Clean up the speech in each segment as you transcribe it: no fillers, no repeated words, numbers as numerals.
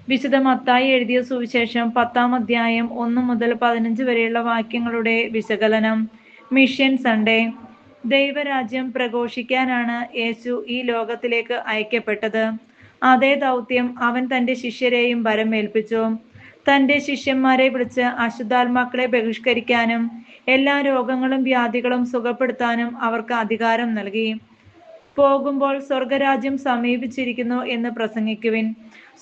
വിശുദ്ധ മത്തായി എഴുതിയ സുവിശേഷം 10-ാം അധ്യായം 1 മുതൽ 15 വരെയുള്ള വാക്യങ്ങളുടെ വിശകലനം. Mission Sunday. ദൈവരാജ്യം പ്രഘോഷിക്കാനാണ് യേശു ഈ ലോകത്തിലേക്ക് അയക്കപ്പെട്ടത്. അതേ ദൗത്യം അവൻ തന്റെ ശിഷ്യരെയും ഭരമേൽപ്പിച്ചു. തന്റെ ശിഷ്യന്മാരെ വിളിച്ച് അശുദ്ധാത്മാക്കളെ ബഹിഷ്കരിക്കാനും എല്ലാ രോഗങ്ങളും വ്യാധികളും സുഖപ്പെടുത്താനും അവർക്ക് അധികാരം നൽകി. പോകുമ്പോൾ സ്വർഗരാജ്യം സമീപിച്ചിരിക്കുന്നു എന്ന് പ്രസംഗിക്കുവിൻ.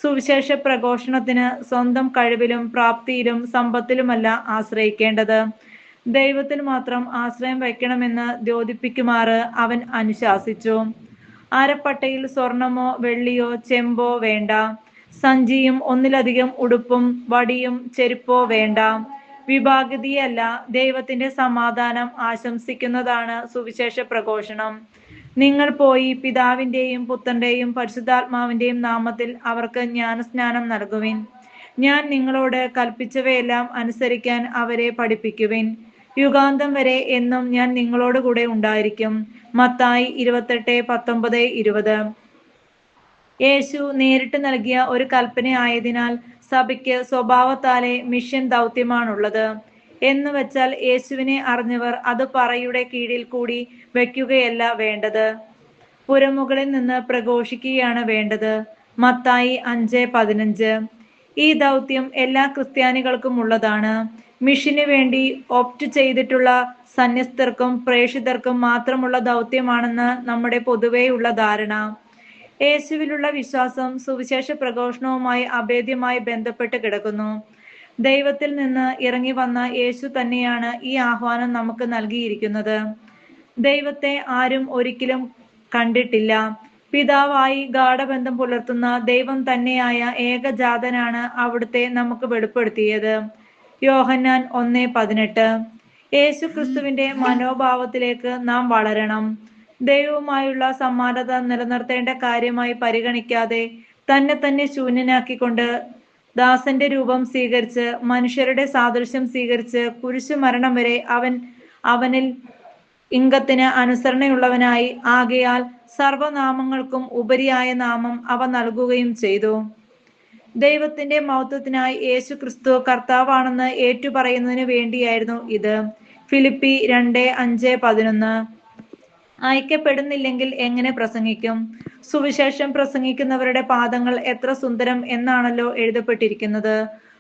സുവിശേഷ പ്രഘോഷണത്തിന് സ്വന്തം കഴിവിലും പ്രാപ്തിയിലും സമ്പത്തിലുമല്ല ആശ്രയിക്കേണ്ടത്, ദൈവത്തിൽ മാത്രം ആശ്രയം വയ്ക്കണമെന്ന് ദ്യോതിപ്പിക്കുമാറ് അവൻ അനുശാസിച്ചു. അരപ്പട്ടയിൽ സ്വർണമോ വെള്ളിയോ ചെമ്പോ വേണ്ട. സഞ്ചിയും ഒന്നിലധികം ഉടുപ്പും വടിയും ചെരുപ്പോ വേണ്ട. വിഭാഗതിയല്ല, ദൈവത്തിന്റെ സമാധാനം ആശംസിക്കുന്നതാണ് സുവിശേഷ പ്രഘോഷണം. നിങ്ങൾ പോയി പിതാവിന്റെയും പുത്രന്റെയും പരിശുദ്ധാത്മാവിന്റെയും നാമത്തിൽ അവർക്ക് ജ്ഞാനസ്നാനം നൽകുവിൻ. ഞാൻ നിങ്ങളോട് കൽപ്പിച്ചവയെല്ലാം അനുസരിക്കാൻ അവരെ പഠിപ്പിക്കുവിൻ. യുഗാന്തം വരെ എന്നും ഞാൻ നിങ്ങളോട് കൂടെ ഉണ്ടായിരിക്കും. മത്തായി 28:19-20. യേശു നേരിട്ട് നൽകിയ ഒരു കൽപ്പന ആയതിനാൽ സഭയ്ക്ക് സ്വഭാവത്താലെ മിഷൻ ദൗത്യമാണുള്ളത്. എന്ന് വെച്ചാൽ യേശുവിനെ അറിഞ്ഞവർ അത് പറയുടെ കീഴിൽ കൂടി വയ്ക്കുകയല്ല വേണ്ടത്, പുരമുകളിൽ നിന്ന് പ്രഘോഷിക്കുകയാണ് വേണ്ടത്. മത്തായി 5:15. ഈ ദൗത്യം എല്ലാ ക്രിസ്ത്യാനികൾക്കും ഉള്ളതാണ്. മിഷന് വേണ്ടി ഓപ്റ്റ് ചെയ്തിട്ടുള്ള സന്യസ്തർക്കും പ്രേക്ഷിതർക്കും മാത്രമുള്ള ദൗത്യമാണെന്ന് നമ്മുടെ പൊതുവെയുള്ള ധാരണ. യേശുവിലുള്ള വിശ്വാസം സുവിശേഷ പ്രഘോഷണവുമായി അഭേദ്യമായി ബന്ധപ്പെട്ട് കിടക്കുന്നു. ദൈവത്തിൽ നിന്ന് ഇറങ്ങി വന്ന യേശു തന്നെയാണ് ഈ ആഹ്വാനം നമുക്ക് നൽകിയിരിക്കുന്നത്. ദൈവത്തെ ആരും ഒരിക്കലും കണ്ടിട്ടില്ല. പിതാവായി ഗാഢബന്ധം പുലർത്തുന്ന ദൈവം തന്നെയായ ഏകജാതനാണ് അവിടുത്തെ നമുക്ക് വെളിപ്പെടുത്തിയത്. യോഹന്നാൻ 1:18. യേശു ക്രിസ്തുവിന്റെ മനോഭാവത്തിലേക്ക് നാം വളരണം. ദൈവവുമായുള്ള സമാനത നിലനിർത്തേണ്ട കാര്യമായി പരിഗണിക്കാതെ തന്നെ ശൂന്യനാക്കിക്കൊണ്ട് ദാസന്റെ രൂപം സ്വീകരിച്ച് മനുഷ്യരുടെ സാദൃശ്യം സ്വീകരിച്ച് കുരിശു മരണം വരെ അവനിൽ ഇംഗത്തിന് അനുസരണയുള്ളവനായി ആകയാൽ സർവനാമങ്ങൾക്കും ഉപരിയായ നാമം അവ നൽകുകയും ചെയ്തു. ദൈവത്തിന്റെ മഹത്വത്തിനായി യേശു ക്രിസ്തു കർത്താവാണെന്ന് ഏറ്റുപറയുന്നതിന് വേണ്ടിയായിരുന്നു ഇത്. ഫിലിപ്പി 2:5-11. അയക്കപ്പെടുന്നില്ലെങ്കിൽ എങ്ങനെ പ്രസംഗിക്കും? സുവിശേഷം പ്രസംഗിക്കുന്നവരുടെ പാദങ്ങൾ എത്ര സുന്ദരം എന്നാണല്ലോ എഴുതപ്പെട്ടിരിക്കുന്നത്.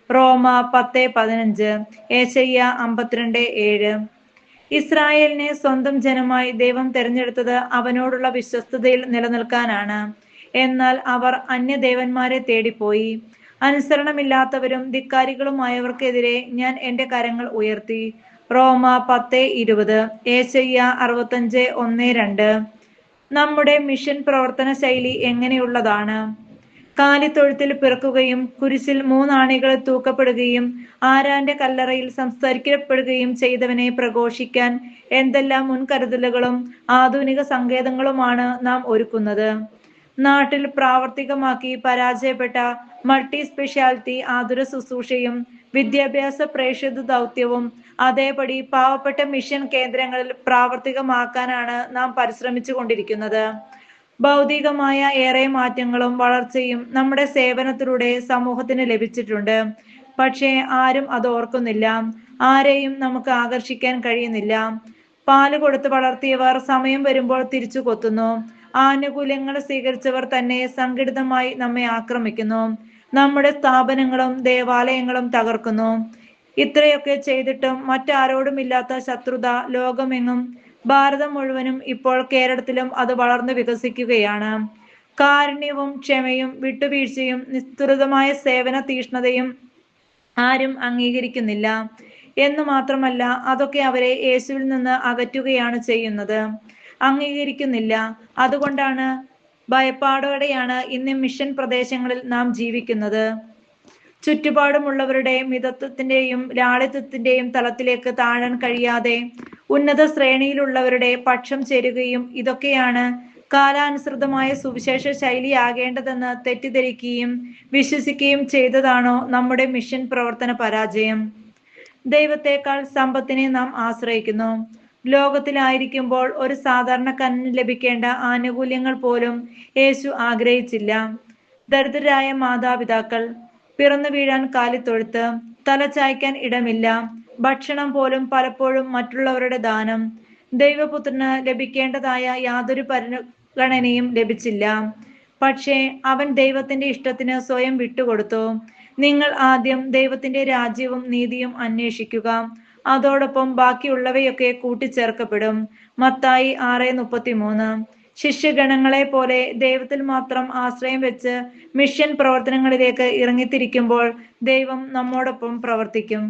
റോമ 10:15. ഏശയ്യ 52:7. ഇസ്രായേലിനെ സ്വന്തം ജനമായി ദൈവം തെരഞ്ഞെടുത്തത് അവനോടുള്ള വിശ്വസ്തതയിൽ നിലനിൽക്കാനാണ്. എന്നാൽ അവർ അന്യദേവന്മാരെ തേടിപ്പോയി. അനുസരണമില്ലാത്തവരും ധിക്കാരികളുമായവർക്കെതിരെ ഞാൻ എന്റെ കരങ്ങൾ ഉയർത്തി. റോമ 10:20. ഏശയ്യ 65:1-2. നമ്മുടെ മിഷൻ പ്രവർത്തന ശൈലി എങ്ങനെയുള്ളതാണ്? കാലിത്തൊഴുത്തിൽ പിറക്കുകയും കുരിശിൽ 3 ആണികളിൽ തൂക്കപ്പെടുകയും ആരാന്റെ കല്ലറയിൽ സംസ്കരിക്കപ്പെടുകയും ചെയ്തവനെ പ്രഘോഷിക്കാൻ എന്തെല്ലാം മുൻകരുതലുകളും ആധുനിക സങ്കേതങ്ങളുമാണ് നാം ഒരുക്കുന്നത്. നാട്ടിൽ പ്രാവർത്തികമാക്കി പരാജയപ്പെട്ട മൾട്ടി സ്പെഷ്യാലിറ്റി ആതുര ശുശ്രൂഷയും വിദ്യാഭ്യാസ പ്രേക്ഷിത ദൗത്യവും അതേപടി പാവപ്പെട്ട മിഷൻ കേന്ദ്രങ്ങളിൽ പ്രാവർത്തികമാക്കാനാണ് നാം പരിശ്രമിച്ചു കൊണ്ടിരിക്കുന്നത്. ഭൗതികമായ ഏറെ മാറ്റങ്ങളും വളർച്ചയും നമ്മുടെ സേവനത്തിലൂടെ സമൂഹത്തിന് ലഭിച്ചിട്ടുണ്ട്. പക്ഷേ ആരും അത് ഓർക്കുന്നില്ല. ആരെയും നമുക്ക് ആകർഷിക്കാൻ കഴിയുന്നില്ല. പാല് കൊടുത്ത് വളർത്തിയവർ സമയം വരുമ്പോൾ തിരിച്ചു കൊത്തുന്നു. ആനുകൂല്യങ്ങൾ സ്വീകരിച്ചവർ തന്നെ സംഘടിതമായി നമ്മെ ആക്രമിക്കുന്നു. നമ്മുടെ സ്ഥാപനങ്ങളും ദേവാലയങ്ങളും തകർക്കുന്നു. ഇത്രയൊക്കെ ചെയ്തിട്ടും മറ്റാരോടുമില്ലാത്ത ശത്രുത ലോകമെങ്ങും, ഭാരതം മുഴുവനും, ഇപ്പോൾ കേരളത്തിലും അത് വളർന്നു വികസിക്കുകയാണ്. കാരുണ്യവും ക്ഷമയും വിട്ടുവീഴ്ചയും നിസ്തുലമായ സേവന തീഷ്ണതയും ആരും അംഗീകരിക്കുന്നില്ല. എന്നു മാത്രമല്ല, അതൊക്കെ അവരെ യേശുവിൽ നിന്ന് അകറ്റുകയാണ് ചെയ്യുന്നത്. അംഗീകരിക്കുന്നില്ല. അതുകൊണ്ടാണ് ഭയപ്പാടോടെയാണ് ഇന്ന് മിഷൻ പ്രദേശങ്ങളിൽ നാം ജീവിക്കുന്നത്. ചുറ്റുപാടുമുള്ളവരുടെ മിതത്വത്തിന്റെയും ലാളിത്യത്തിന്റെയും തലത്തിലേക്ക് താഴാൻ കഴിയാതെ ഉന്നത ശ്രേണിയിലുള്ളവരുടെ പക്ഷം ചേരുകയും ഇതൊക്കെയാണ് കാലാനുസൃതമായ സുവിശേഷ ശൈലിയാകേണ്ടതെന്ന് തെറ്റിദ്ധരിക്കുകയും വിശ്വസിക്കുകയും ചെയ്തതാണോ നമ്മുടെ മിഷൻ പ്രവർത്തന പരാജയം? ദൈവത്തെക്കാൾ സമ്പത്തിനെ നാം ആശ്രയിക്കുന്നു. ലോകത്തിലായിരിക്കുമ്പോൾ ഒരു സാധാരണക്കാരന് ലഭിക്കേണ്ട ആനുകൂല്യങ്ങൾ പോലും യേശു ആഗ്രഹിച്ചില്ല. ദരിദ്രരായ മാതാപിതാക്കൾ, പിറന്നു വീഴാൻ കാലിത്തൊഴുത്ത്, തല ചായ്ക്കാൻ ഇടമില്ല, ഭക്ഷണം പോലും പലപ്പോഴും മറ്റുള്ളവരുടെ ദാനം. ദൈവപുത്രന് ലഭിക്കേണ്ടതായ യാതൊരു പരിഗണനയും ലഭിച്ചില്ല. പക്ഷേ അവൻ ദൈവത്തിന്റെ ഇഷ്ടത്തിന് സ്വയം വിട്ടുകൊടുത്തു. നിങ്ങൾ ആദ്യം ദൈവത്തിന്റെ രാജ്യവും നീതിയും അന്വേഷിക്കുക, അതോടൊപ്പം ബാക്കിയുള്ളവയൊക്കെ കൂട്ടിച്ചേർക്കപ്പെടും. മത്തായി 6:33. ശിഷ്യഗണങ്ങളെ പോലെ ദൈവത്തിൽ മാത്രം ആശ്രയം വെച്ച് മിഷൻ പ്രവർത്തനങ്ങളിലേക്ക് ഇറങ്ങിത്തിരിക്കുമ്പോൾ ദൈവം നമ്മോടൊപ്പം പ്രവർത്തിക്കും.